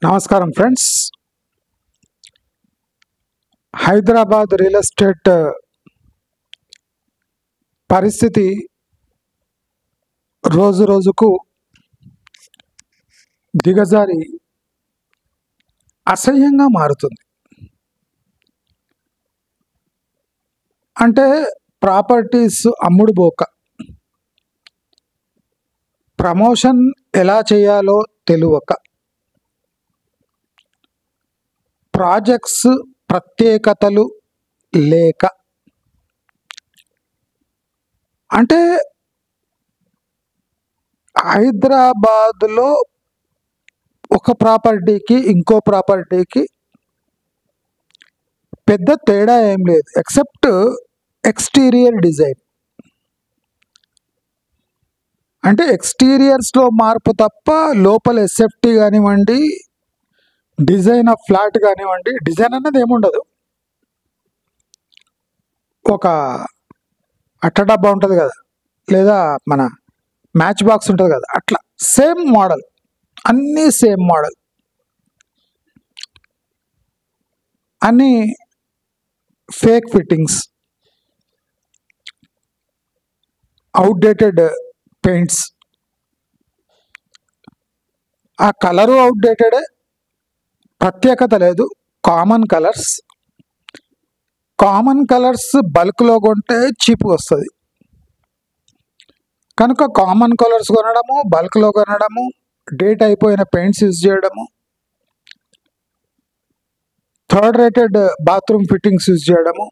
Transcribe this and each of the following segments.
నమస్కారం friends. Hyderabad real estate పరిస్థితి రోజు రోజుకు దిగజారి అసహ్యంగా మారుతుంది. అంటే ప్రాపర్టీస్ అమ్ముడు పోక, ప్రమోషన్ ఎలా చేయాలో తెలియక, ప్రాజెక్ట్స్ ప్రత్యేకతలు లేక, అంటే హైదరాబాద్లో ఒక ప్రాపర్టీకి ఇంకో ప్రాపర్టీకి పెద్ద తేడా ఏం లేదు, ఎక్సెప్ట్ ఎక్స్టీరియర్ డిజైన్. అంటే ఎక్స్టీరియర్స్లో మార్పు తప్ప లోపల ఎస్ఎఫ్టీ కానివ్వండి, డిజైన్ ఆఫ్ ఫ్లాట్ కానివ్వండి, డిజైన్ అన్నది ఏముండదు. ఒక అట్టడబ్బా ఉంటుంది కదా, లేదా మన మ్యాచ్ బాక్స్ ఉంటుంది కదా, అట్లా సేమ్ మోడల్, అన్నీ సేమ్ మోడల్, అన్నీ ఫేక్ ఫిట్టింగ్స్, అవుట్డేటెడ్ పెయింట్స్. ఆ కలరు అవుట్డేటెడే, ప్రత్యేకత లేదు. కామన్ కలర్స్ బల్క్లో కొంటే చీప్గా వస్తుంది కనుక కామన్ కలర్స్ కొనడము, బల్క్లో కొనడము, డేట్ అయిపోయిన పెయింట్స్ యూజ్ చేయడము, third rated bathroom fittings use చేయడము,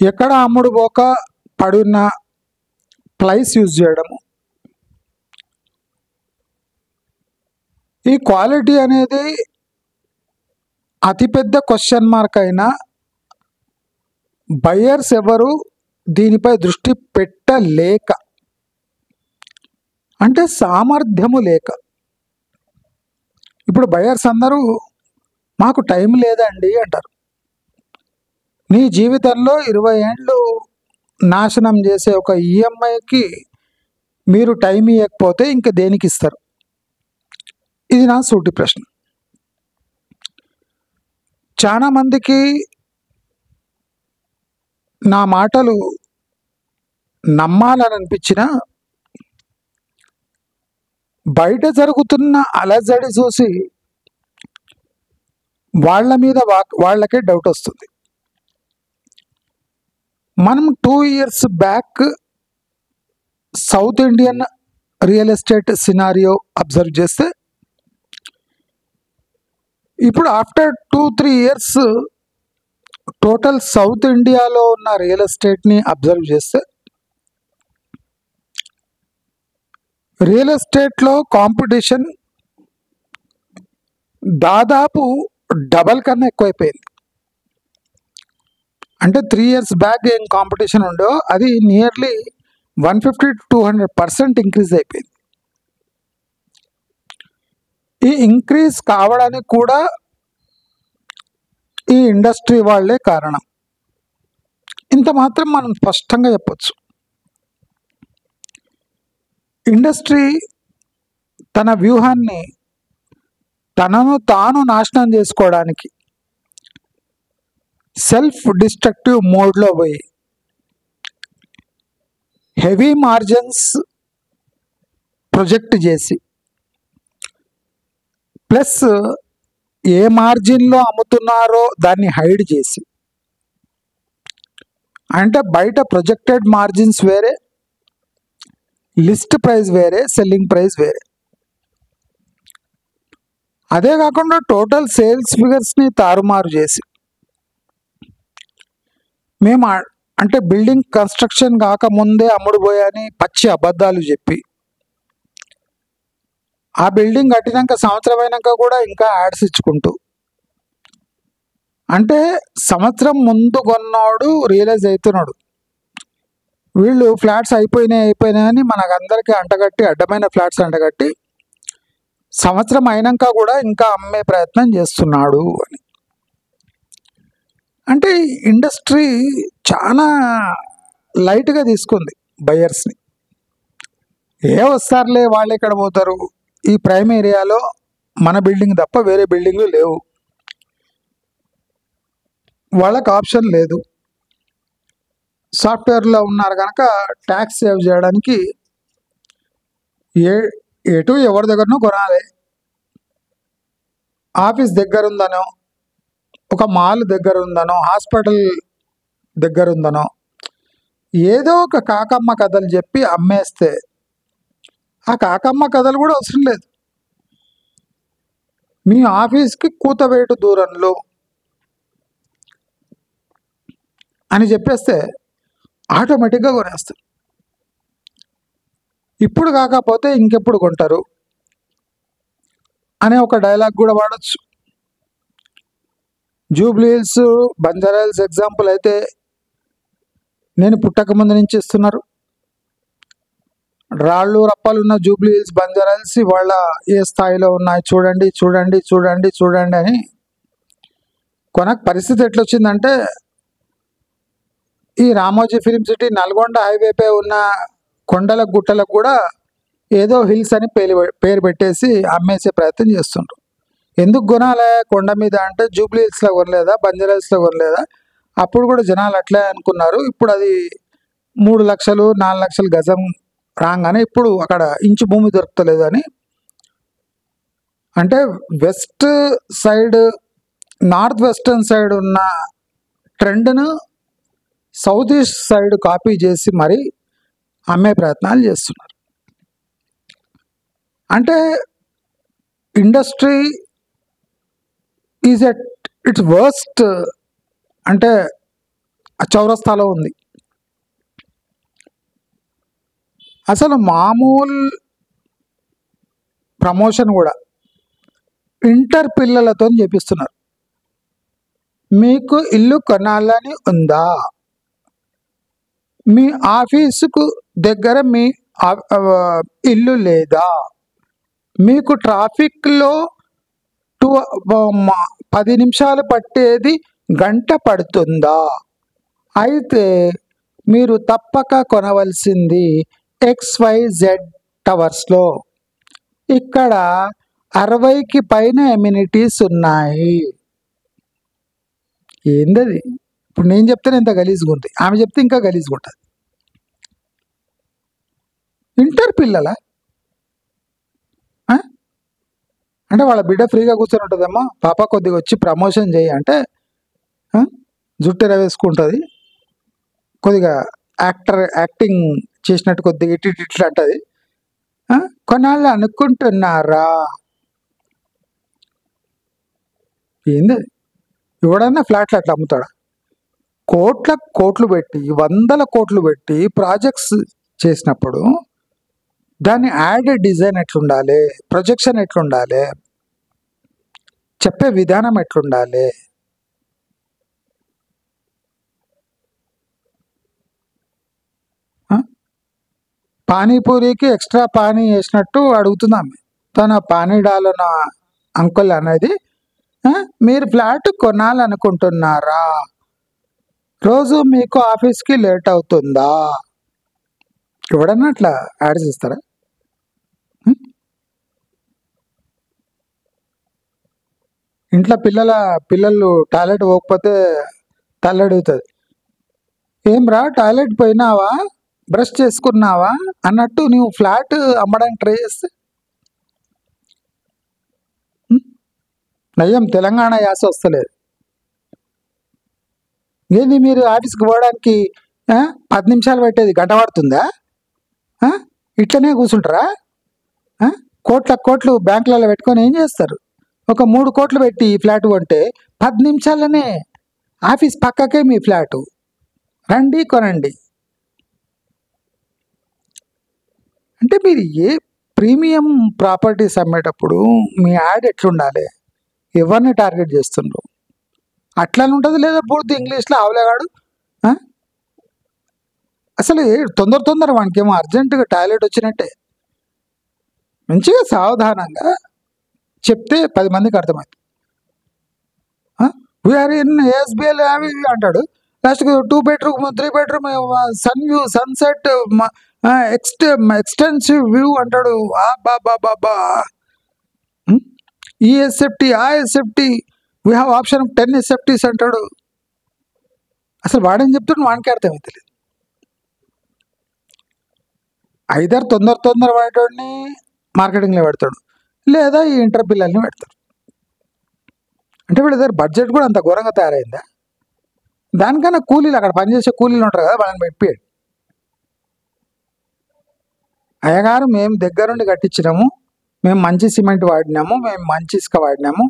ఎక్కడ అమ్ముడు పోక పడున్న ప్లైస్ యూజ్ చేయడము. ఈ క్వాలిటీ అనేది అతిపెద్ద క్వశ్చన్ మార్క్ అయినా బయ్యర్స్ ఎవరు దీనిపై దృష్టి పెట్టలేక, అంటే సామర్థ్యము లేక. ఇప్పుడు బయ్యర్స్ అందరూ మాకు టైం లేదండి అంటారు. నీ జీవితంలో 20 ఏళ్ళు నాశనం చేసే ఒక ఈఎంఐకి మీరు టైం ఇవ్వకపోతే ఇంక దేనికి ఇస్తారు? ఇది నా సూటి ప్రశ్న. చాలామందికి నా మాటలు నమ్మాలని అనిపించిన, బయట జరుగుతున్న అలజడి చూసి వాళ్ళ మీద వాళ్ళకే డౌట్ వస్తుంది. మనం 2 years back south Indian real estate scenario observe చేస్తే, ఇప్పుడు ఆఫ్టర్ 2-3 years టోటల్ సౌత్ ఇండియాలో ఉన్న రియల్ ఎస్టేట్ని అబ్జర్వ్ చేస్తే, రియల్ ఎస్టేట్లో కాంపిటీషన్ దాదాపు డబల్ కన్నా ఎక్కువైపోయింది. అంటే 3 years బ్యాక్ ఏం కాంపిటీషన్ ఉండో అది నియర్లీ 150-200% ఇంక్రీజ్ అయిపోయింది. ఈ ఇంక్రీజ్ కావడానికి కూడా ఈ ఇండస్ట్రీ వాళ్ళే కారణం. ఇంత మాత్రం మనం స్పష్టంగా చెప్పొచ్చు. ఇండస్ట్రీ తన వ్యూహాన్ని తనను తాను నాశనం చేసుకోవడానికి సెల్ఫ్ డిస్ట్రక్టివ్ మోడ్లో పోయి హెవీ మార్జిన్స్ ప్రొజెక్ట్ చేసి, ప్లస్ ఏ మార్జిన్లో అమ్ముతున్నారో దాన్ని హైడ్ చేసి, అంటే బయట ప్రొజెక్టెడ్ మార్జిన్స్ వేరే, లిస్ట్ ప్రైస్ వేరే, సెల్లింగ్ ప్రైస్ వేరే. అదే కాకుండా టోటల్ సేల్స్ ఫిగర్స్ని తారుమారు చేసి, మేము అంటే బిల్డింగ్ కన్స్ట్రక్షన్ కాకముందే అమ్ముడుపోయాని పచ్చి అబద్ధాలు చెప్పి, ఆ బిల్డింగ్ కట్టినాక సంవత్సరం అయినాక కూడా ఇంకా యాడ్స్ ఇచ్చుకుంటూ, అంటే సంవత్సరం ముందు కొన్నాడు రియలైజ్ అవుతున్నాడు వీళ్ళు ఫ్లాట్స్ అయిపోయినాయని మనకందరికీ అంటగట్టి, అడ్డమైన ఫ్లాట్స్ అంటగట్టి సంవత్సరం అయినాక కూడా ఇంకా అమ్మే ప్రయత్నం చేస్తున్నాడు అని. అంటే ఇండస్ట్రీ చాలా లైట్గా తీసుకుంది బయర్స్ని. ఏ వస్తారులే, వాళ్ళు ఎక్కడ పోతారు, ఈ ప్రైమ్ ఏరియాలో మన బిల్డింగ్ తప్ప వేరే బిల్డింగ్లు లేవు, వాళ్ళకి ఆప్షన్ లేదు. సాఫ్ట్వేర్లో ఉన్నారు కనుక ట్యాక్స్ సేవ్ చేయడానికి ఎటు ఎవరి దగ్గరనో కొనాలి. ఆఫీస్ దగ్గర ఉందనో, ఒక మాల్ దగ్గర ఉందనో, హాస్పిటల్ దగ్గర ఉందనో ఏదో ఒక కాకమ్మ కథలు చెప్పి అమ్మేస్తే ఆ కాకమ్మ కథలు కూడా అవసరం లేదు. మీ ఆఫీస్కి కూతవేటు దూరంలో అని చెప్పేస్తే ఆటోమేటిక్గా కొనేస్తారు. ఇప్పుడు కాకపోతే ఇంకెప్పుడు కొంటారు అనే ఒక డైలాగ్ కూడా వాడచ్చు. Jubilee hills, Banjara hills example అయితే నేను పుట్టక ముందు నుంచి ఇస్తున్నారు. రాళ్ళు రప్పాలు ఉన్న జూబ్లీ హిల్స్, బంజారా హిల్స్ ఇవాళ ఏ స్థాయిలో ఉన్నాయి చూడండి చూడండి చూడండి చూడండి అని. కొనకు పరిస్థితి ఎట్లొచ్చిందంటే ఈ రామోజీ ఫిలిం సిటీ నల్గొండ హైవేపై ఉన్న కొండల గుట్టలకు కూడా ఏదో హిల్స్ అని పేరు పెట్టేసి అమ్మేసే ప్రయత్నం చేస్తుండ్రు. ఎందుకు కొనాలే కొండ మీద అంటే జూబ్లీ హిల్స్లో కొనలేదా, బంజారా హిల్స్లో కొనలేదా? అప్పుడు కూడా జనాలు అట్లే అనుకున్నారు. ఇప్పుడు అది 3 లక్షలు 4 లక్షలు గజం రాగానే ఇప్పుడు అక్కడ ఇంచు భూమి దొరకలేదు అని. అంటే west side, north western side ఉన్న ట్రెండ్ను సౌత్ ఈస్ట్ సైడ్ కాపీ చేసి మరి అమ్మే ప్రయత్నాలు చేస్తున్నారు. అంటే industry is at its worst, అంటే చౌరస్తాలో ఉంది. అసలు మామూలు ప్రమోషన్ కూడా ఇంటర్ పిల్లలతో చేపిస్తున్నారు. మీకు ఇల్లు కొనాలని ఉందా, మీ ఆఫీసుకు దగ్గర మీ ఇల్లు లేదా, మీకు ట్రాఫిక్లో 10 నిమిషాలు పట్టేది గంట పడుతుందా, అయితే మీరు తప్పక కొనవలసింది XYZ టవర్స్లో. ఇక్కడ 60కి పైన ఎమ్యూనిటీస్ ఉన్నాయి. ఏందది? ఇప్పుడు నేను చెప్తేనే ఇంత గలీజ్గా ఉంది, ఆమె చెప్తే ఇంకా గలీజ్గా ఉంటుంది. ఇంటర్ పిల్లల అంటే వాళ్ళ బిడ్డ ఫ్రీగా కూర్చొని ఉంటుందేమో, పాప కొద్దిగా వచ్చి ప్రమోషన్ చేయి అంటే జుట్టు వేసుకుంటుంది, కొద్దిగా యాక్టింగ్ చేసినట్టు కొద్దిగా ఇట్లా అంటుంది. కొనాలి అనుకుంటున్నారా? ఏంది? ఎవడన్నా ఫ్లాట్లు అట్లా అమ్ముతాడా? కోట్లు పెట్టి, 100 కోట్లు పెట్టి ప్రాజెక్ట్స్ చేసినప్పుడు దాని యాడ్ డిజైన్ ఎట్లుండాలి, ప్రొజెక్షన్ ఎట్లుండాలి, చెప్పే విధానం ఎట్లుండాలి, పానీపూరికి ఎక్స్ట్రా పానీ వేసినట్టు అడుగుతున్నాం. తన పానీ డాలన అంకుల్ అనేది మీరు ఫ్లాట్ కొనాలనుకుంటున్నారా, రోజు మీకు ఆఫీస్కి లేట్ అవుతుందా? ఎవడన్నా అట్లా యాడ్ చేస్తారా? ఇంట్లో పిల్లలు టాయిలెట్ పోకపోతే తల్లడుగుతుంది, ఏం రా టాయిలెట్ పోయినావా, బ్రష్ చేసుకున్నావా అన్నట్టు నువ్వు ఫ్లాట్ అమ్మడానికి ట్రై చేస్తే నయ్యం తెలంగాణ యాస వస్తలేదు. ఏంది మీరు ఆఫీస్కి పోవడానికి 10 నిమిషాలు పెట్టేది గంట పడుతుందా? ఇట్లనే కూర్చుంటారా? కోట్లు బ్యాంకులలో పెట్టుకొని ఏం చేస్తారు? ఒక 3 కోట్లు పెట్టి ఫ్లాట్ కొంటే 10 నిమిషాలనే ఆఫీస్ పక్కకే మీ ఫ్లాటు, రండి కొనండి. అంటే మీరు ఏ ప్రీమియం ప్రాపర్టీస్ అమ్మేటప్పుడు మీ యాడ్ ఎట్లుండాలి, ఎవరిని టార్గెట్ చేస్తుండ్రు అట్లానే ఉంటుంది. లేదా పూర్తి ఇంగ్లీష్లో ఆవలేగాడు అసలు తొందర వానికేమో అర్జెంటుగా టాయిలెట్ వచ్చినట్టే. మంచిగా సావధానంగా చెప్తే 10 మందికి అర్థమవుతుంది. వీఆర్ ఇన్ ఎస్బిఎల్ అవి అంటాడు, లాస్ట్కి 2 bedroom 3 bedroom sun view sunset extensive view అంటాడు. ఆ బాబా బాబా, ఈ ఎస్ఎఫ్టీ ఆ SFT, we have option 10 SFTs అంటాడు. అసలు వాడేం చెప్తాడు వానికి అర్థమవుతలేదు. ఐదర్ తొందర వాడేటోడిని మార్కెటింగ్లో పెడతాడు, లేదా ఈ ఇంటర్ పిల్లల్ని పెడతాడు. అంటే వీళ్ళ దగ్గర బడ్జెట్ కూడా అంత ఘోరంగా తయారైందా? దానికన్నా కూలీలు, అక్కడ పనిచేసే కూలీలు ఉంటారు కదా, వాళ్ళని పెట్టిపోయాడు. అయ్యగారు మేము దగ్గరుండి కట్టించినాము, మేము మంచి సిమెంట్ వాడినాము, మేము మంచి ఇసుక వాడినాము,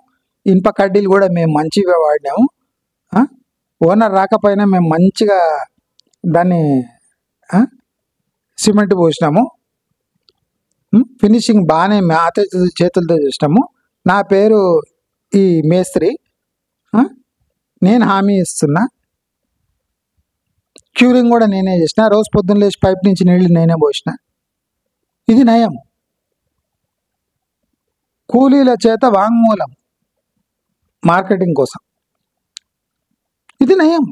ఇనుప కడ్డీలు కూడా మేము మంచిగా వాడినాము, ఓనర్ రాకపోయినా మేము మంచిగా దాన్ని సిమెంట్ పోసినాము, ఫినిషింగ్ బాగానే మాతే చేతులతో చేసినాము, నా పేరు ఈ మేస్త్రి, నేను హామీ ఇస్తున్నా, క్యూరింగ్ కూడా నేనే చేసిన, రోజు పొద్దున్న లేచి పైప్ నుంచి నీళ్లు నేనే పోసిన. ఇది నయం. కూలీల చేత వాంగ్మూలం మార్కెటింగ్ కోసం, ఇది నయం.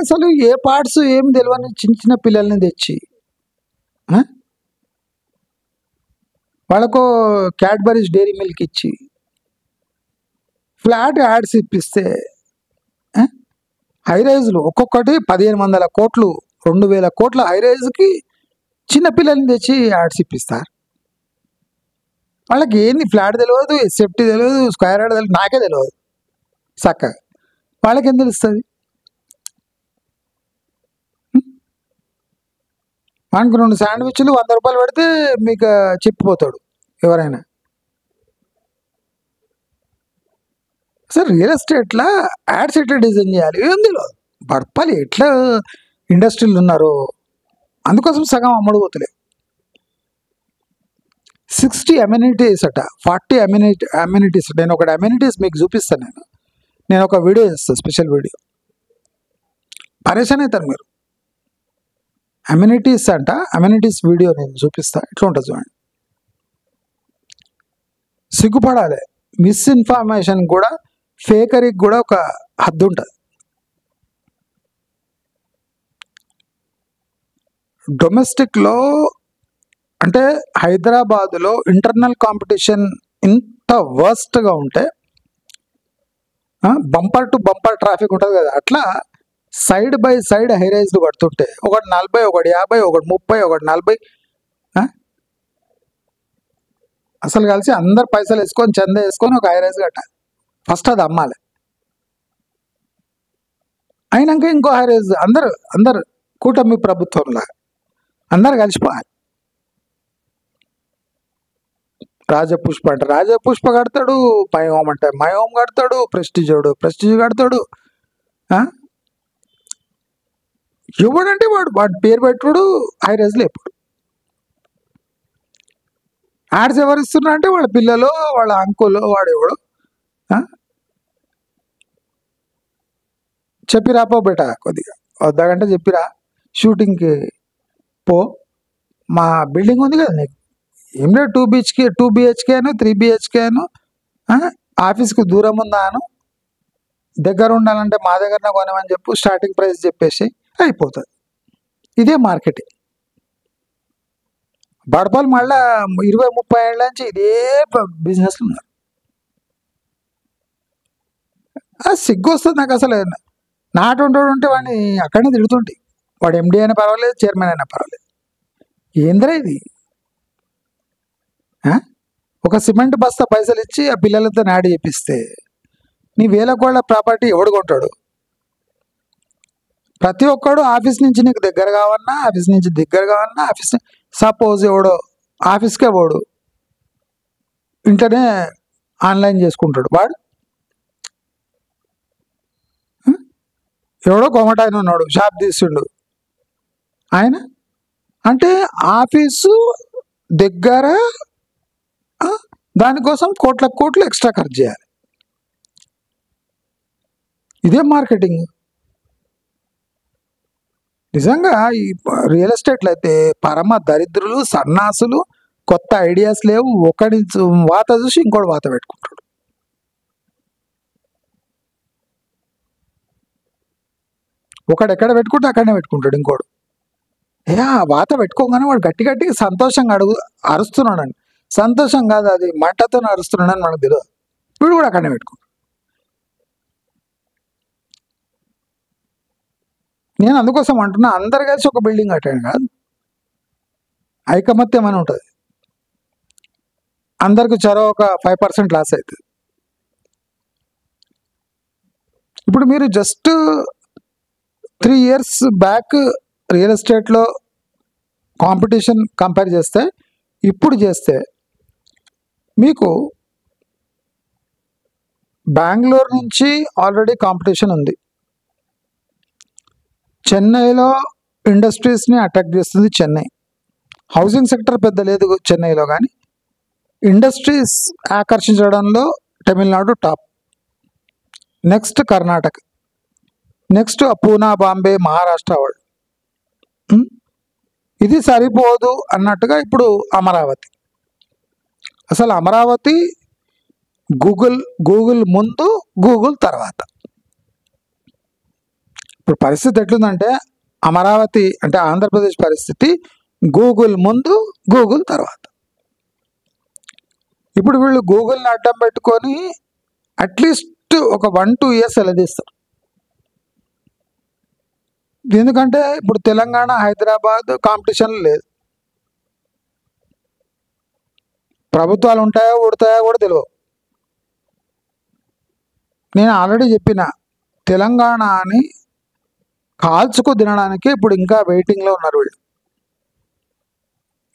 అసలు ఏ పార్ట్స్ ఏం తెలియని చిన్న చిన్న పిల్లల్ని తెచ్చి వాళ్ళకు క్యాడ్బరీస్ డైరీ మిల్క్ ఇచ్చి ఫ్లాట్ యాడ్స్ ఇప్పిస్తే, హైరైజ్లు ఒక్కొక్కటి 1500 కోట్లు 2000 కోట్ల హైరైజ్కి చిన్నపిల్లల్ని తెచ్చి యాడ్స్ ఇప్పిస్తారు. వాళ్ళకి ఏంది ఫ్లాట్ తెలియదు, ఎస్ఎఫ్టీ తెలియదు, స్క్వేర్ యార్డ్ తెలియదు, నాకే తెలియదు చక్కగా, వాళ్ళకేం తెలుస్తుంది? వానికి 2 శాండ్విచ్లు 100 రూపాయలు పెడితే మీకు చెప్పిపోతాడు ఎవరైనా. సార్ రియల్ ఎస్టేట్లో యాడ్స్ ఎట్లా డిజైన్ చేయాలి ఏం తెలియదు. బడపాలి ఎట్లా ఇండస్ట్రీలు ఉన్నారో, అందుకోసం సగం అమ్ముడుపోతలేదు. 60 అమ్యూనిటీస్ అట, 40 అమ్యూనిటీస్. నేను ఒకటి అమ్యూనిటీస్ మీకు చూపిస్తాను. నేను ఒక వీడియో చేస్తాను, స్పెషల్ వీడియో. పరేషాన్ అవుతారు మీరు. అమ్యూనిటీస్ అంట, అమ్యూనిటీస్ వీడియో నేను చూపిస్తాను. ఇట్లా ఉంటుంది చూడండి. సిగ్గుపడాలి. మిస్ఇన్ఫర్మేషన్ కూడా, ఫేకరీకి కూడా ఒక హద్దు ఉంటుంది. డొమెస్టిక్లో అంటే హైదరాబాదులో ఇంటర్నల్ కాంపిటీషన్ ఇంత వర్స్ట్గా ఉంటే, బంపర్ టు బంపర్ ట్రాఫిక్ ఉంటుంది కదా, అట్లా సైడ్ బై సైడ్ హైరైజ్లు కడుతుంటే ఒకటి 40, ఒకటి 50, ఒకటి 30, ఒకటి 40, అసలు కలిసి అందరు పైసలు వేసుకొని చందా వేసుకొని ఒక హైరైజ్ కట్టాలి. ఫస్ట్ అది అమ్మాలి, అయినాక ఇంకో హైరైజ్. అందరు కూటమి ప్రభుత్వంలా అందరు కలిసిపోవాలి. రాజపుష్ప అంటే రాజపుష్ప కడతాడు, మైహోమ్ అంటే మైహోమ్ కడతాడు, ప్రెస్టీజ్ కడతాడు. ఎవడంటే వాడు పేరు పెట్టుడు హైరైజ్లో ఎప్పుడు. యాడ్స్ ఎవరు ఇస్తున్నారు అంటే వాళ్ళ పిల్లలు, వాళ్ళ అంకులు, వాడు ఎవడు. చెప్పిరా పో బేట, కొద్దిగా వద్దగంటే చెప్పిరా షూటింగ్కి పో, మా బిల్డింగ్ ఉంది కదా నీకు, ఏం లేదు 2 BHK 3 BHK ఆఫీస్కి దూరం ఉందాను, దగ్గర ఉండాలంటే మా దగ్గరనే కొనమని చెప్పు, స్టార్టింగ్ ప్రైస్ చెప్పేసి అయిపోతుంది. ఇదే మార్కెటింగ్. బడపాలు మళ్ళా 20-30 ఏళ్ళ నుంచి ఇదే బిజినెస్లు ఉన్నారు. సిగ్గు వస్తుంది నాకు అసలు. నాటుంటూ ఉంటే వాడిని అక్కడనే తిడుతుంటే, వాడు MD అయినా పర్వాలేదు, చైర్మన్ అయినా పర్వాలేదు. ఏంద్రా ఇది? ఒక సిమెంట్ బస్తా పైసలు ఇచ్చి ఆ పిల్లలతో యాడ్ చేపిస్తే నీ 1000 కోట్ల ప్రాపర్టీ ఎవడు కొంటాడు? ప్రతి ఒక్కడు ఆఫీస్ నుంచి నీకు దగ్గర కావన్నా, ఆఫీస్ సపోజ్ ఎవడో ఆఫీస్కే పోడు, ఇంటనే ఆన్లైన్ చేసుకుంటాడు. వాడు ఎవడో కొమటాయన ఉన్నాడు, షాప్ తీసిండు ఆయన, అంటే ఆఫీసు దగ్గర దానికోసం కోట్లు ఎక్స్ట్రా ఖర్చు చేయాలి. ఇదే మార్కెటింగ్. నిజంగా ఈ రియల్ ఎస్టేట్లో అయితే పరమ దరిద్రులు, సన్నాసులు, కొత్త ఐడియాస్ లేవు. ఒకటి వాత చూసి ఇంకోటి వాత పెట్టుకుంటాడు. ఒకడు ఎక్కడ పెట్టుకుంటే అక్కడనే పెట్టుకుంటాడు ఇంకోడు. ఏ ఆ వాత పెట్టుకోగానే వాడు గట్టి గట్టిగా సంతోషంగా అరుస్తున్నాడండి. సంతోషం కాదు, అది మంటతో అరుస్తున్నాడని మనకు తెలియదు. వీడు కూడా అక్కడనే పెట్టుకో. నేను అందుకోసం అంటున్నా, అందరు కలిసి ఒక బిల్డింగ్ కట్టాను కాదు, ఐకమత్యం అని ఉంటుంది. అందరికి చరో ఒక 5% లాస్ అవుతుంది. ఇప్పుడు మీరు జస్ట్ 3 years బ్యాక్ రియల్ ఎస్టేట్లో కాంపిటీషన్ కంపేర్ చేస్తే ఇప్పుడు చేస్తే మీకు బెంగళూరు నుంచి ఆల్రెడీ కాంపిటీషన్ ఉంది. చెన్నైలో ఇండస్ట్రీస్ని అట్రాక్ట్ చేస్తుంది చెన్నై. హౌసింగ్ సెక్టర్ పెద్ద లేదు చెన్నైలో, కానీ ఇండస్ట్రీస్ ఆకర్షించడంలో Tamil Nadu top, next Karnataka, next Poona, Bombay, Maharashtra వాళ్ళు. ఇది సరిపోదు అన్నట్టుగా ఇప్పుడు అమరావతి. అసలు అమరావతి గూగుల్ ముందు, గూగుల్ తర్వాత. ఇప్పుడు పరిస్థితి ఎట్లుందంటే, అమరావతి అంటే ఆంధ్రప్రదేశ్ పరిస్థితి గూగుల్ ముందు, గూగుల్ తర్వాత. ఇప్పుడు వీళ్ళు గూగుల్ని అడ్డం పెట్టుకొని అట్లీస్ట్ ఒక 1-2 years ఎలదీస్తారు. ఎందుకంటే ఇప్పుడు తెలంగాణ, హైదరాబాద్ కాంపిటీషన్ లేదు. ప్రభుత్వాలు ఉంటాయో ఊడతాయో కూడా తెలియదు. నేను ఆల్రెడీ చెప్పిన, తెలంగాణని కాల్చుకు తినడానికి ఇప్పుడు ఇంకా వెయిటింగ్లో ఉన్నారు వీళ్ళు.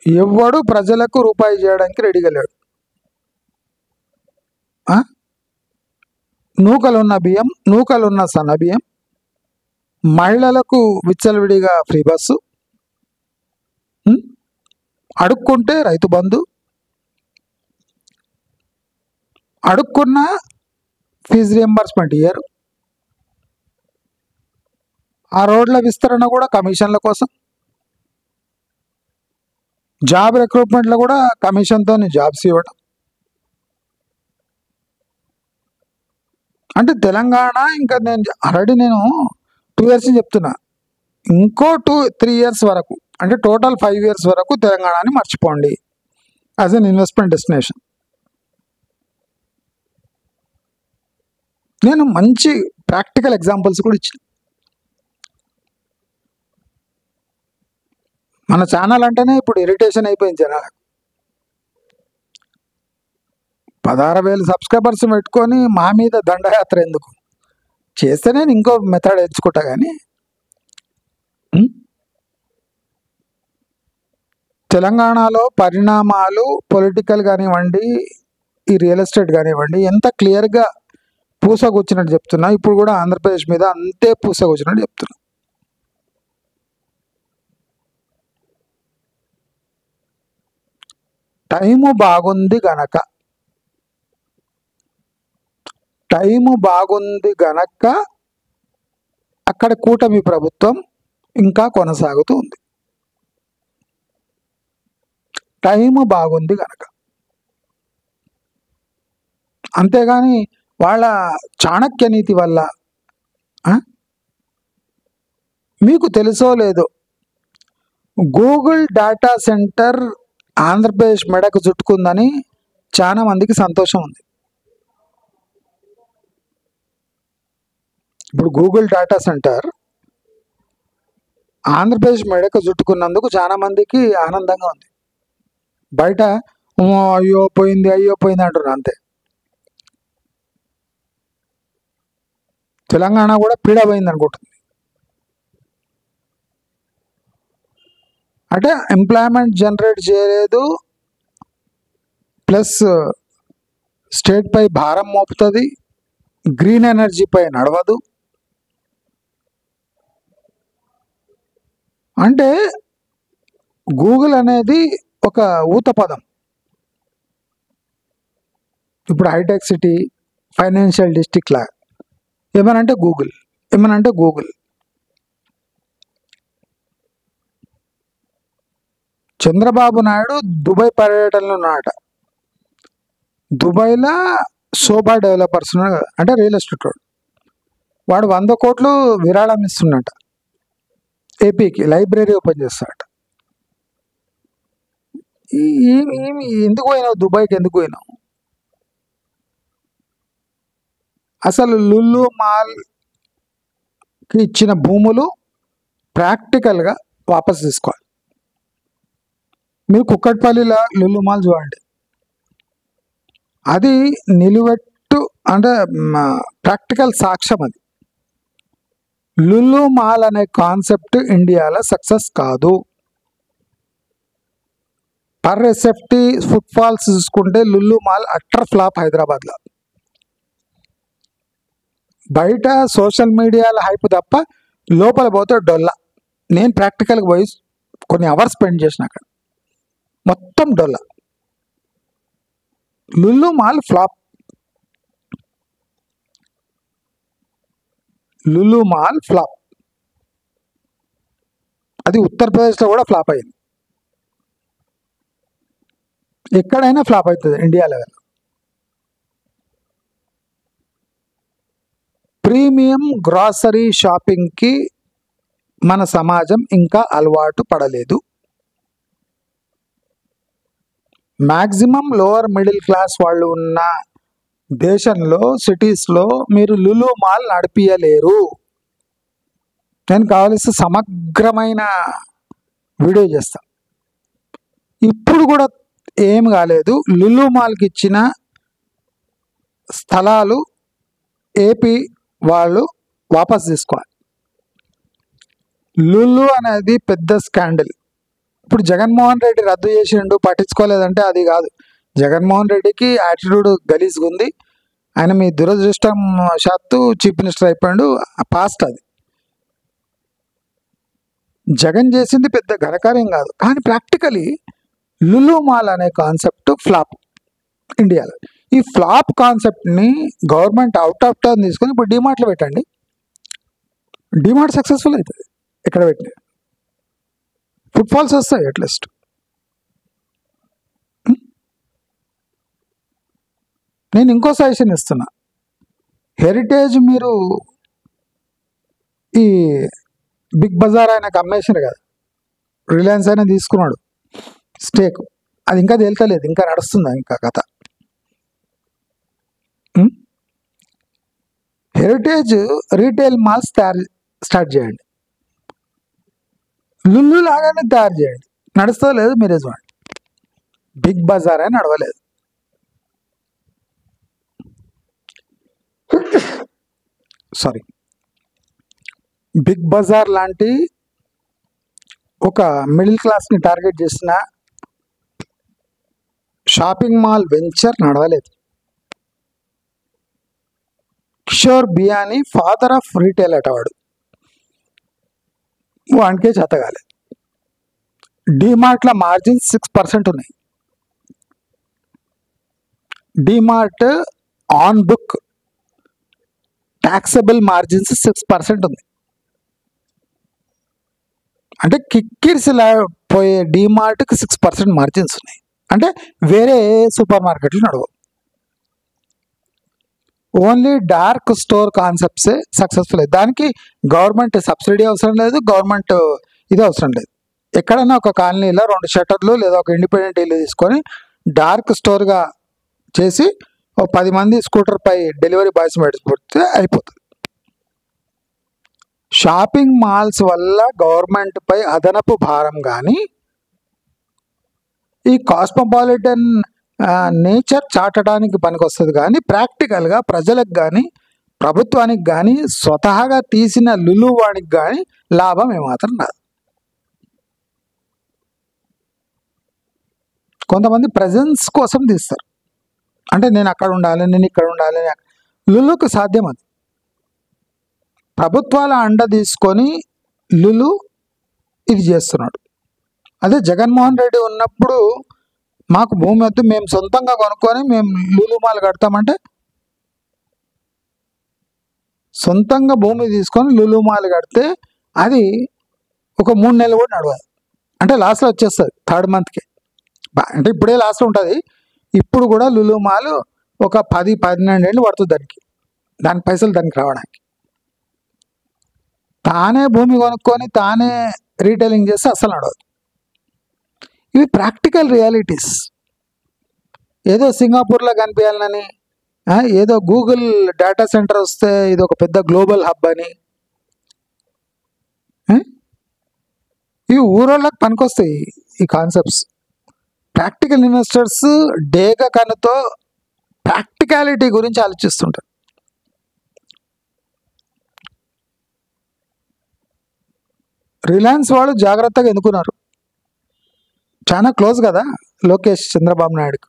ఎవడు ప్రజలకు రూపాయి చేయడానికి రెడీగా లేడు. నూకలున్న బియ్యం, నూకలున్న సన్న బియ్యం, మహిళలకు విచ్చలవిడిగా free bus, అడుక్కుంటే Rythu Bandhu, అడుక్కున్న fee reimbursement ఇయ్యరు, ఆ రోడ్ల విస్తరణ కూడా కమిషన్ల కోసం, జాబ్ రిక్రూట్మెంట్లో కూడా కమిషన్తో జాబ్స్ ఇవ్వడం. అంటే తెలంగాణ ఇంకా నేను ఆల్రెడీ 2 years చెప్తున్నా, ఇంకో 2-3 years వరకు, అంటే టోటల్ 5 years వరకు తెలంగాణని మర్చిపోండి యాజ్ అన్ ఇన్వెస్ట్మెంట్ డెస్టినేషన్. నేను మంచి ప్రాక్టికల్ ఎగ్జాంపుల్స్ కూడా ఇచ్చిన. మన ఛానల్ అంటేనే ఇప్పుడు ఇరిటేషన్ అయిపోయింది జనాలకు. 16,000 సబ్స్క్రైబర్స్ పెట్టుకొని మా మీద దండయాత్ర ఎందుకు చేస్తే, నేను ఇంకో మెథడ్ ఎంచుకుంటా. కానీ తెలంగాణలో పరిణామాలు పొలిటికల్ కానివ్వండి, ఈ రియల్ ఎస్టేట్ కానివ్వండి, ఎంత క్లియర్గా పూసగొచ్చినట్టు చెప్తున్నా. ఇప్పుడు కూడా ఆంధ్రప్రదేశ్ మీద అంతే పూసగొచ్చినట్టు చెప్తున్నా. టైము బాగుంది గనక అక్కడ కూటమి ప్రభుత్వం ఇంకా కొనసాగుతూ ఉంది. టైము బాగుంది గనక, అంతేగాని వాళ్ళ చాణక్య నీతి వల్ల. మీకు తెలుసో లేదో, గూగుల్ డేటా సెంటర్ ఆంధ్రప్రదేశ్ మెడకు చుట్టుకుందని చాలా మందికి సంతోషం ఉంది. ఇప్పుడు గూగుల్ డేటా సెంటర్ ఆంధ్రప్రదేశ్ మెడకు చుట్టుకున్నందుకు చాలా మందికి ఆనందంగా ఉంది. బయట అయ్యో పోయింది అంటున్నారు అంతే. తెలంగాణ కూడా పీడపోయింది అనుకుంటుంది. అంటే ఎంప్లాయ్మెంట్ జనరేట్ చేయలేదు, ప్లస్ స్టేట్పై భారం మోపుతుంది, గ్రీన్ ఎనర్జీపై నడవదు. అంటే గూగుల్ అనేది ఒక ఊత పదం. ఇప్పుడు హైటెక్ సిటీ, ఫైనాన్షియల్ డిస్ట్రిక్ట్ లాగా ఏమనంటే గూగుల్. చంద్రబాబు నాయుడు దుబాయ్ పర్యటనలో ఉన్నాడట. దుబాయ్లో శోభా డెవలపర్స్ అంటే రియల్ ఎస్టేట్ వాడు 100 కోట్లు విరాళం ఇస్తున్నట. ఏపీకి లైబ్రరీ ఓపెన్ చేస్తాడట. ఎందుకు పోయినావు దుబాయ్కి, ఎందుకు పోయినావు? అసలు లులు మాల్కి ఇచ్చిన భూములు ప్రాక్టికల్గా వాపస్ తీసుకోవాలి. మీరు కుక్కట్పల్లిలో లులు మాల్ చూడండి, అది నిలువెట్టు అంటే ప్రాక్టికల్ సాక్ష్యం. అది లులు మాల్ అనే కాన్సెప్ట్ ఇండియాలో సక్సెస్ కాదు. పర్ ఎస్ఎఫ్టీ ఫుట్ఫాల్స్ చూసుకుంటే లులు మాల్ అట్టర్ ఫ్లాప్ హైదరాబాద్లో. బయట సోషల్ మీడియాలో హైప్ తప్ప లోపల పోతే డొల్ల. నేను ప్రాక్టికల్గా పోయి కొన్ని అవర్స్ స్పెండ్ చేసిన అక్కడ, మొత్తం డొల్ల. Lulu mall flop. Lulu mall flop. అది ఉత్తరప్రదేశ్లో కూడా ఫ్లాప్ అయింది. ఎక్కడైనా ఫ్లాప్ అవుతుంది ఇండియా లెవెల్. ప్రీమియం గ్రాసరీ షాపింగ్కి మన సమాజం ఇంకా అలవాటు పడలేదు. మ్యాక్సిమం లోవర్ మిడిల్ క్లాస్ వాళ్ళు ఉన్న దేశంలో, సిటీస్లో మీరు లులు మాల్ నడిపియలేరు. నేను కావలసిన సమగ్రమైన వీడియో చేస్తా. ఇప్పుడు కూడా ఏం కాలేదు. లులు మాల్కి ఇచ్చిన స్థలాలు ఏపీ వాళ్ళు వాపస్ తీసుకోవాలి. లులు అనేది పెద్ద స్కాండల్. ఇప్పుడు జగన్మోహన్ రెడ్డి రద్దు చేసిండు, పట్టించుకోలేదంటే అది కాదు. జగన్మోహన్ రెడ్డికి యాటిట్యూడ్ గలీజ్గా ఉంది. ఆయన మీ దురదృష్టం శాత్తు చీఫ్ మినిస్టర్ అయిపోయాడు, పాస్ట్. అది జగన్ చేసింది పెద్ద ఘనకార్యం కాదు. కానీ ప్రాక్టికలీ లులు మాల్ అనే కాన్సెప్ట్ ఫ్లాప్ ఇండియాలో. ఈ ఫ్లాప్ కాన్సెప్ట్ని గవర్నమెంట్ అవుట్ ఆఫ్ టర్న్ తీసుకొని ఇప్పుడు డిమార్ట్లో పెట్టండి. డిమార్ట్ సక్సెస్ఫుల్ అవుతుంది. ఎక్కడ పెట్టిన ఫుట్ఫాల్స్ వస్తాయి అట్లీస్ట్. నేను ఇంకో సజెషన్ ఇస్తున్నా. హెరిటేజ్ మీరు ఈ బిగ్ బజార్ ఆయనకు అమ్మేసారు కదా, రిలయన్స్ అయినా తీసుకున్నాడు స్టేక్. అది ఇంకా తేల్తలేదు, ఇంకా నడుస్తుందా ఇంకా కథ. హెరిటేజ్ రీటైల్ మాల్స్ స్టార్ట్ చేయండి. లుల్లు లాగానే తయారు చేయండి. నడుస్తో లేదు మీరే చూడండి. బిగ్ బజార్ అని నడవలేదు. సారీ, బిగ్ బజార్ లాంటి ఒక మిడిల్ క్లాస్ని టార్గెట్ చేసిన షాపింగ్ మాల్ వెంచర్ నడవలేదు. Kishore Biyani father of retail అటవాడు, వానికే చేతగాలి. డిమార్ట్ల మార్జిన్స్ 6% ఉన్నాయి. DMart on book taxable margins 6% ఉంది. అంటే కిక్కిరిసిలా పోయే డిమార్ట్కి 6% మార్జిన్స్ ఉన్నాయి. అంటే వేరే సూపర్ మార్కెట్లు నడవవు. ఓన్లీ డార్క్ స్టోర్ కాన్సెప్ట్సే సక్సెస్ఫుల్ అయ్యి. దానికి గవర్నమెంట్ సబ్సిడీ అవసరం లేదు, గవర్నమెంట్ ఇది అవసరం లేదు. ఎక్కడైనా ఒక కాలనీలో 2 షట్టర్లు లేదా ఒక ఇండిపెండెంట్ ఇల్లు తీసుకొని డార్క్ స్టోర్గా చేసి 10 మంది స్కూటర్ పై డెలివరీ బాయ్స్ పెడితే అయిపోతుంది. షాపింగ్ మాల్స్ వల్ల గవర్నమెంట్ పై అదనపు భారం కానీ, ఈ కాస్మోపాలిటన్ నేచర్ చాటడానికి పనికొస్తుంది. కానీ ప్రాక్టికల్గా ప్రజలకు కానీ ప్రభుత్వానికి కానీ స్వతహాగా తీసిన లులు వాడికి కానీ లాభం ఏమాత్రం రాదు. కొంతమంది ప్రజెన్స్ కోసం తీస్తారు. అంటే నేను అక్కడ ఉండాలి, నేను ఇక్కడ ఉండాలి. లులుకు సాధ్యం అది. ప్రభుత్వాల అండ తీసుకొని లులు ఇది చేస్తున్నాడు. అదే జగన్మోహన్ రెడ్డి ఉన్నప్పుడు మాకు భూమి వద్దు, మేము సొంతంగా కొనుక్కొని మేము లులు మాల్ కడతామంటే, సొంతంగా భూమి తీసుకొని లులు మాల్ కడితే అది ఒక 3 నెలలు కూడా నడవదు. అంటే లాస్ట్లో వచ్చేస్తుంది 3rd మంత్కి. అంటే ఇప్పుడే లాస్ట్లో ఉంటుంది. ఇప్పుడు కూడా లులు మాల్ ఒక 10-12 ఏళ్ళు పడుతుంది దాని పైసలు దానికి రావడానికి. తానే భూమి కొనుక్కొని తానే రీటైలింగ్ చేస్తే అస్సలు నడవదు. ఇవి ప్రాక్టికల్ రియాలిటీస్. ఏదో సింగపూర్లో కనిపించాలని, ఏదో గూగుల్ డేటా సెంటర్ వస్తే ఇది ఒక పెద్ద గ్లోబల్ హబ్ అని, ఇవి ఊరోళ్ళకి పనికొస్తాయి ఈ కాన్సెప్ట్స్. ప్రాక్టికల్ ఇన్వెస్టర్స్ డేగ కనుతో ప్రాక్టికాలిటీ గురించి ఆలోచిస్తుంటారు. రిలయన్స్ వాళ్ళు జాగ్రత్తగా ఎన్నుకున్నారు. చాలా క్లోజ్ కదా లోకేష్ చంద్రబాబు నాయుడుకు.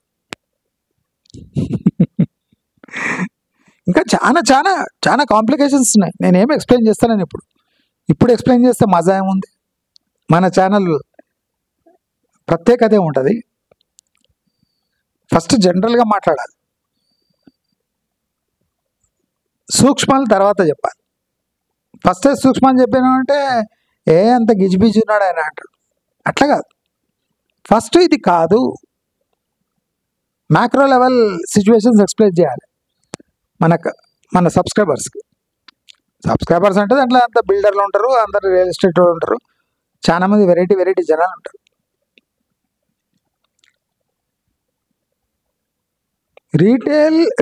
ఇంకా చాలా చాలా చాలా కాంప్లికేషన్స్ ఉన్నాయి. నేనేమి ఎక్స్ప్లెయిన్ చేస్తానని ఇప్పుడు ఎక్స్ప్లెయిన్ చేస్తే మజా ఏముంది. మన ఛానల్ ప్రత్యేకత ఉంటుంది. ఫస్ట్ జనరల్గా మాట్లాడాలి, సూక్ష్మాలు తర్వాత చెప్పాలి. ఫస్ట్ సూక్ష్మాలు చెప్పినామంటే అంత గిజిబిజి ఉన్నాడు ఆయన అంటాడు. అట్లా కాదు, ఫస్ట్ ఇది కాదు, మ్యాక్రో లెవెల్ సిచ్యువేషన్స్ ఎక్స్ప్లెయిన్ చేయాలి మన సబ్స్క్రైబర్స్కి. సబ్స్క్రైబర్స్ అంటే దాంట్లో అంత బిల్డర్లు ఉంటారు, అందరు రియల్ ఎస్టేట్ వాళ్ళు ఉంటారు, చాలా మంది వెరైటీ జనాలు ఉంటారు.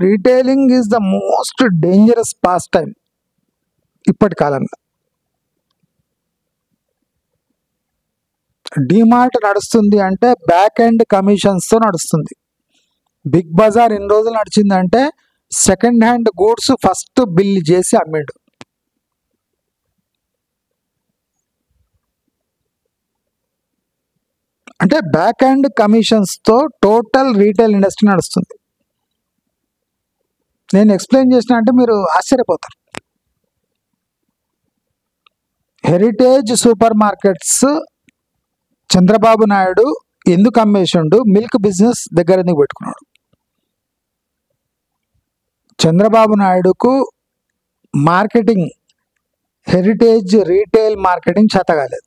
Retailing is the most dangerous pass time ఇప్పటి కాలంలో. డిమార్ట్ నడుస్తుంది అంటే బ్యాక్ ఎండ్ కమిషన్స్తో నడుస్తుంది. బిగ్ బజార్ ఎన్ని రోజులు నడిచిందంటే second hand goods first bill చేసి అమ్మిండు. అంటే బ్యాక్ ఎండ్ కమిషన్స్తో టోటల్ రీటైల్ ఇండస్ట్రీ నడుస్తుంది. నేను ఎక్స్ప్లెయిన్ చేసిన అంటే మీరు ఆశ్చర్యపోతారు. హెరిటేజ్ సూపర్ మార్కెట్స్ చంద్రబాబు నాయుడు ఎందుకు అమ్మేసిండు? మిల్క్ బిజినెస్ దగ్గర ఎందుకు పెట్టుకున్నాడు? చంద్రబాబు నాయుడుకు మార్కెటింగ్, హెరిటేజ్ రీటైల్ మార్కెటింగ్ చేత కాలేదు.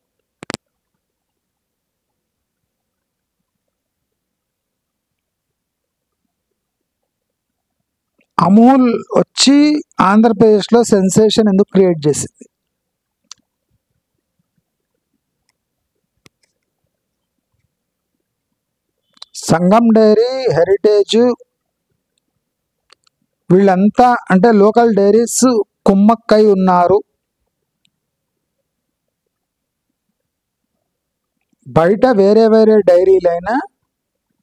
అమూల్ వచ్చి ఆంధ్రప్రదేశ్లో సెన్సేషన్ ఎందుకు క్రియేట్ చేసింది? సంగం డైరీ, హెరిటేజ్ వీళ్ళంతా అంటే లోకల్ డైరీస్ కుమ్మక్కై ఉన్నారు. బయట వేరే డైరీలైనా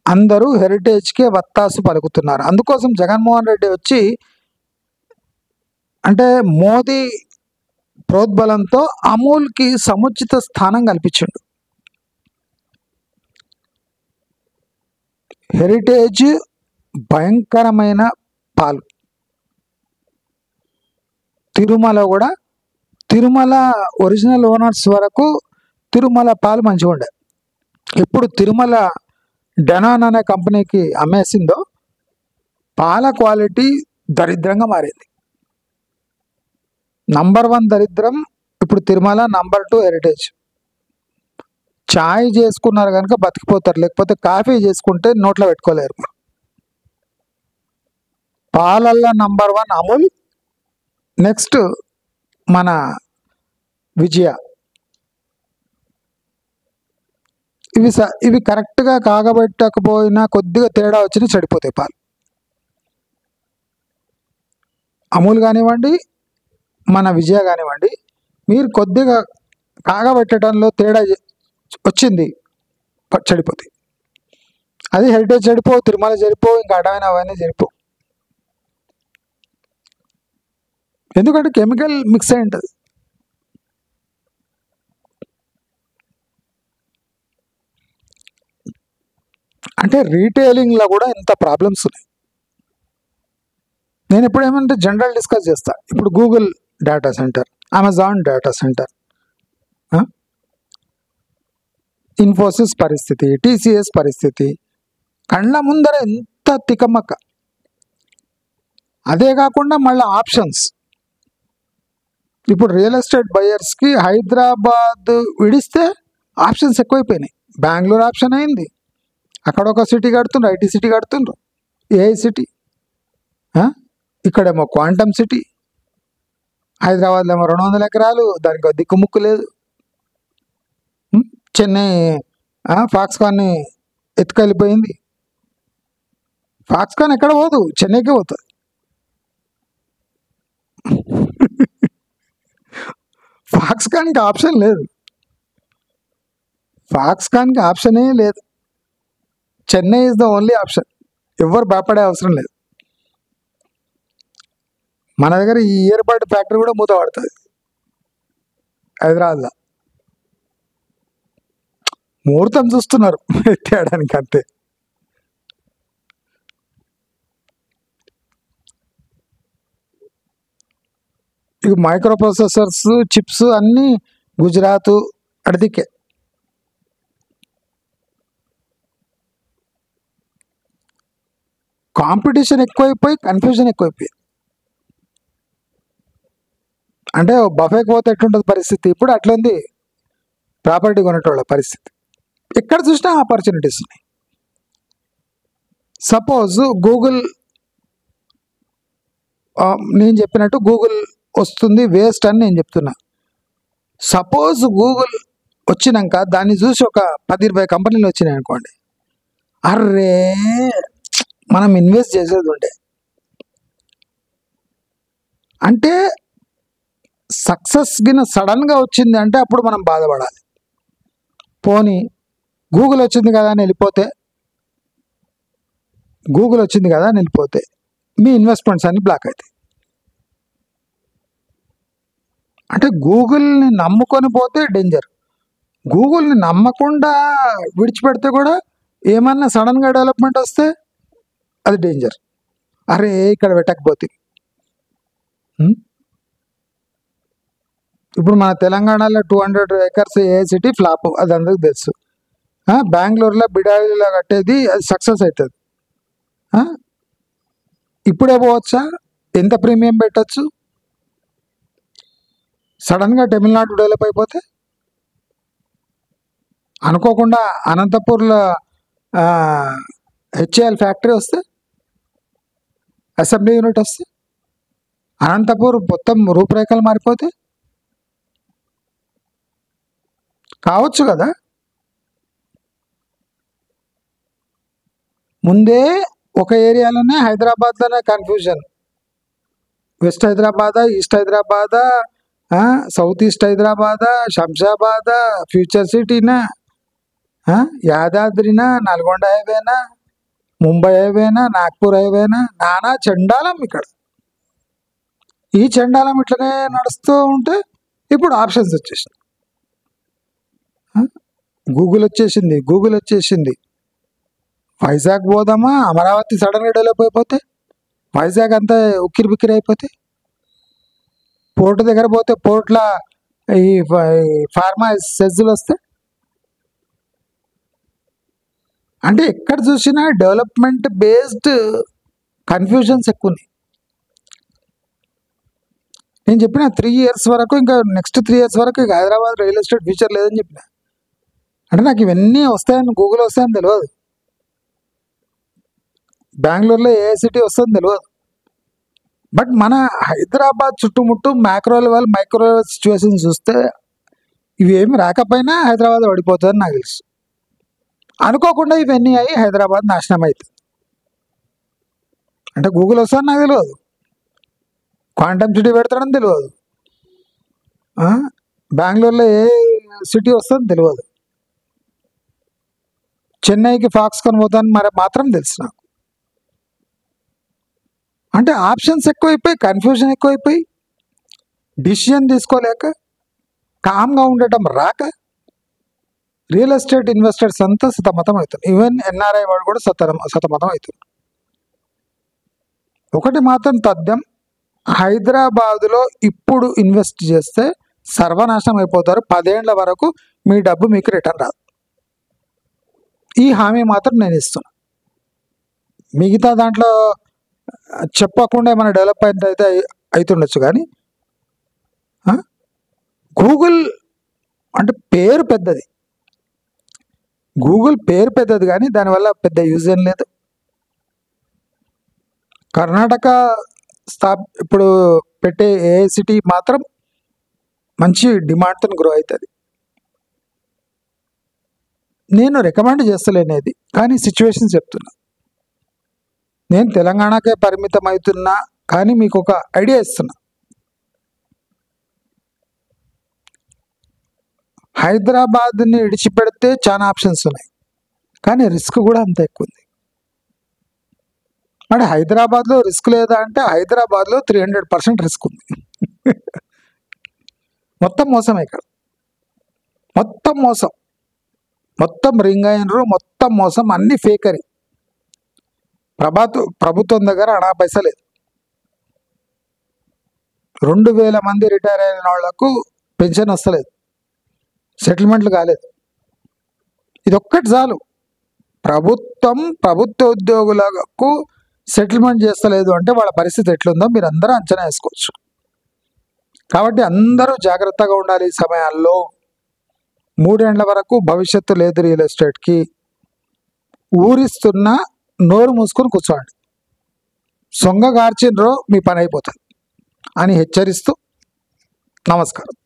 అందరూ హెరిటేజ్కే వత్తాసు పలుకుతున్నారు. అందుకోసం జగన్మోహన్ రెడ్డి వచ్చి అంటే మోదీ ప్రోద్బలంతో అమూల్కి సముచిత స్థానం కల్పించిండు. హెరిటేజ్ భయంకరమైన పాలు. తిరుమల కూడా, తిరుమల ఒరిజినల్ ఓనర్స్ వరకు తిరుమల పాలు మంచిగా ఉండే. ఇప్పుడు తిరుమల డెనాన్ అనే కంపెనీకి అమ్మేసిందో పాల క్వాలిటీ దరిద్రంగా మారింది. నంబర్ 1 దరిద్రం ఇప్పుడు తిరుమల, నంబర్ 2 హెరిటేజ్. చాయ్ చేసుకున్నారు కనుక బతికిపోతారు, లేకపోతే కాఫీ చేసుకుంటే నోట్లో పెట్టుకోలేరు. పాలల్లో నంబర్ 1 అమూల్, నెక్స్ట్ మన విజయ. ఇవి కరెక్ట్గా కాగబెట్టకపోయినా కొద్దిగా తేడా వచ్చినా చెడిపోతాయి పాలు. అమూల్ కానివ్వండి, మన విజయ కానివ్వండి, మీరు కొద్దిగా కాగబెట్టడంలో తేడా వచ్చింది చెడిపోతాయి. అది హెరిటేజ్ చెడిపోవు, తిరుమల చెడిపోవు, ఇంకా అడవైన అవన్నీ చెడిపోవు. ఎందుకంటే కెమికల్ మిక్స్ అయి ఉంటుంది. అంటే రీటైలింగ్లో కూడా ఎంత ప్రాబ్లమ్స్ ఉన్నాయి. నేను ఎప్పుడు ఏమంటే జనరల్ డిస్కస్ చేస్తా. ఇప్పుడు Google data centre, Amazon data centre, Infosys పరిస్థితి, టీసీఎస్ పరిస్థితి కళ్ళ ముందర ఎంత తికమక్క. అదే కాకుండా మళ్ళీ ఆప్షన్స్. ఇప్పుడు రియల్ ఎస్టేట్ బయర్స్కి హైదరాబాద్ విడిస్తే ఆప్షన్స్ ఎక్కువైపోయినాయి. బెంగళూరు ఆప్షన్ అయింది, అక్కడ ఒక సిటీ కడుతుండ్రు, ఐటీ సిటీ కడుతుండ్రు, ఏఐ సిటీ, ఇక్కడేమో క్వాంటమ్ సిటీ. హైదరాబాద్లో ఏమో 200 ఎకరాలు, దానికి దిక్కుముక్కు లేదు. చెన్నై ఫాక్స్కాన్ని ఎత్తుకెళ్ళిపోయింది. ఫాక్స్కాన్ ఎక్కడ పోదు, చెన్నైకే పోతుంది. ఫాక్స్కాన్కి ఆప్షన్ లేదు, ఫాక్స్కాన్కి ఆప్షనే లేదు. Chennai is the only option. ఎవరు భయపడే అవసరం లేదు. మన దగ్గర ఈ ఇయర్బడ్ ఫ్యాక్టరీ కూడా మూత పడుతుంది హైదరాబాద్లో. ముహూర్తం చూస్తున్నారు ఎత్తేయడానికి అంతే. ఇక మైక్రో ప్రాసెసర్స్, చిప్స్ అన్నీ గుజరాత్ అడిదికే. కాంపిటీషన్ ఎక్కువైపోయి కన్ఫ్యూజన్ ఎక్కువైపోయింది. అంటే బఫేకి పోతే ఎట్లుంటుంది పరిస్థితి, ఇప్పుడు అట్లుంది ప్రాపర్టీ కొనేటోళ్ళ పరిస్థితి. ఎక్కడ చూసినా ఆపర్చునిటీస్ ఉన్నాయి. సపోజ్ గూగుల్, నేను చెప్పినట్టు గూగుల్ వస్తుంది వేస్ట్ అని నేను చెప్తున్నా. సపోజ్ గూగుల్ వచ్చినాక దాన్ని చూసి ఒక 10-20 కంపెనీలు వచ్చినాయి అనుకోండి, అర్రే మనం ఇన్వెస్ట్ చేసేది ఉండే అంటే సక్సెస్ గిన సడన్గా వచ్చింది అంటే అప్పుడు మనం బాధపడాలి. పోనీ గూగుల్ వచ్చింది కదా అని వెళ్ళిపోతే, గూగుల్ వచ్చింది కదా అని వెళ్ళిపోతే మీ ఇన్వెస్ట్మెంట్స్ అన్ని బ్లాక్ అవుతాయి. అంటే గూగుల్ని నమ్ముకొని పోతే డేంజర్, గూగుల్ని నమ్మకుండా విడిచిపెడితే కూడా ఏమన్నా సడన్గా డెవలప్మెంట్ వస్తే అది డేంజర్. అరే ఇక్కడ పెట్టకపోతే. ఇప్పుడు మన తెలంగాణలో 200 acres ఏఐసిటీ ఫ్లాప్, అది అందరికి తెలుసు. బెంగళూరులో బిడాయిలో కట్టేది అది సక్సెస్ అవుతుంది. ఇప్పుడే పోవచ్చా? ఎంత ప్రీమియం పెట్టచ్చు? సడన్గా తమిళనాడు డెవలప్ అయిపోతే, అనుకోకుండా అనంతపూర్లో హెచ్ఏఎల్ ఫ్యాక్టరీ వస్తే, అసెంబ్లీ యూనిట్ వస్తే, అనంతపూర్ మొత్తం రూపురేఖలు మారిపోతే కావచ్చు కదా. ముందే ఒక ఏరియాలోనే హైదరాబాద్లోనే కన్ఫ్యూజన్, వెస్ట్ హైదరాబాదా, ఈస్ట్ హైదరాబాదా, సౌత్ ఈస్ట్ హైదరాబాదా, శంషాబాదా, ఫ్యూచర్ సిటీనా, యాదాద్రినా, నల్గొండ హైవేనా, ముంబై హైవేనా, నాగ్పూర్ హైవేనా, నానా చండాలం ఇక్కడ. ఈ చండాలం ఇట్లనే నడుస్తూ ఉంటే ఇప్పుడు ఆప్షన్స్ వచ్చేసింది. గూగుల్ వచ్చేసింది. వైజాగ్ పోదామా, అమరావతి సడన్గా డెవలప్ అయిపోతే, వైజాగ్ అంతా ఉక్కిరి బిక్కిరి అయిపోతే, పోర్టు దగ్గర పోతే పోర్ట్ల ఈ ఫార్మా సెజ్లు వస్తే, అంటే ఎక్కడ చూసినా డెవలప్మెంట్ బేస్డ్ కన్ఫ్యూజన్స్ ఎక్కువ ఉన్నాయి. నేను చెప్పిన 3 years వరకు, ఇంకా నెక్స్ట్ 3 years వరకు ఇక హైదరాబాద్ రియల్ ఎస్టేట్ ఫ్యూచర్ లేదని చెప్పిన. అంటే నాకు ఇవన్నీ వస్తాయని, గూగుల్ వస్తాయని తెలియదు, బెంగళూరులో ఏఐసిటీ వస్తుందని తెలియదు. బట్ మన హైదరాబాద్ చుట్టుముట్టు macro level, micro level situation చూస్తే ఇవేమి రాకపోయినా హైదరాబాద్ పడిపోతుందని నాకు తెలుసు. అనుకోకుండా ఇవన్నీ అయ్యి హైదరాబాద్ నాశనం అవుతుంది. అంటే గూగుల్ వస్తుందని నాకు తెలియదు, క్వాంటమ్ సిటీ పెడతాడని తెలియదు, బెంగళూరులో ఏ సిటీ వస్తుందని తెలియదు, చెన్నైకి ఫాక్స్కాన్ పోతాను మరి మాత్రం తెలుసు నాకు. అంటే ఆప్షన్స్ ఎక్కువైపోయి, కన్ఫ్యూజన్ ఎక్కువైపోయి, డిసిషన్ తీసుకోలేక, కామ్గా ఉండటం రాక రియల్ ఎస్టేట్ ఇన్వెస్టర్స్ అంతా సతమతం అవుతుంది. ఈవెన్ ఎన్ఆర్ఐ వాడు కూడా సతమతం అవుతుంది. ఒకటి మాత్రం తథ్యం, హైదరాబాదులో ఇప్పుడు ఇన్వెస్ట్ చేస్తే సర్వనాశనం అయిపోతారు. 10 ఏళ్ల వరకు మీ డబ్బు మీకు రిటర్న్ రాదు. ఈ హామీ మాత్రం నేను ఇస్తున్నా. మిగతా దాంట్లో చెప్పకుండా ఏమైనా డెవలప్ అయితే అవుతుండొచ్చు, కానీ గూగుల్ అంటే పేరు పెద్దది, గూగుల్ పేరు పెద్దది, కానీ దానివల్ల పెద్ద యూజ్ ఏం లేదు. కర్ణాటక ఇప్పుడు పెట్టే ఏఐసిటీ మాత్రం మంచి డిమాండ్తో గ్రో అవుతుంది. నేను రికమెండ్ చేస్తలేనేది, కానీ సిచ్యువేషన్స్ చెప్తున్నా. నేను తెలంగాణకే పరిమితం అవుతున్నా, కానీ మీకు ఒక ఐడియా ఇస్తున్నా. హైదరాబాద్ని విడిచిపెడితే చాలా ఆప్షన్స్ ఉన్నాయి, కానీ రిస్క్ కూడా అంత ఎక్కువ ఉంది. మరి హైదరాబాద్లో రిస్క్ లేదా అంటే హైదరాబాద్లో 300% రిస్క్ ఉంది. మొత్తం మోసమే ఇక్కడ, మొత్తం మోసం, మొత్తం రింగ్ అయినరు, మొత్తం మోసం, అన్ని ఫేకరీ. ప్రభుత్వం దగ్గర అనా పైసా లేదు. 2000 మంది రిటైర్ అయిన వాళ్లకు పెన్షన్ వస్తలేదు, సెటిల్మెంట్లు కాలేదు. ఇది ఒక్కటి చాలు. ప్రభుత్వ ఉద్యోగులకు సెటిల్మెంట్ చేస్తలేదు అంటే వాళ్ళ పరిస్థితి ఎట్లుందో మీరు అందరూ అంచనా వేసుకోవచ్చు. కాబట్టి అందరూ జాగ్రత్తగా ఉండాలి. ఈ సమయాల్లో 3 ఏళ్ల వరకు భవిష్యత్తు లేదు రియల్ ఎస్టేట్కి. ఊరిస్తున్నా నోరు మూసుకొని కూర్చోండి. సొంగ గార్చినరో మీ పని అయిపోతుంది అని హెచ్చరిస్తూ నమస్కారం.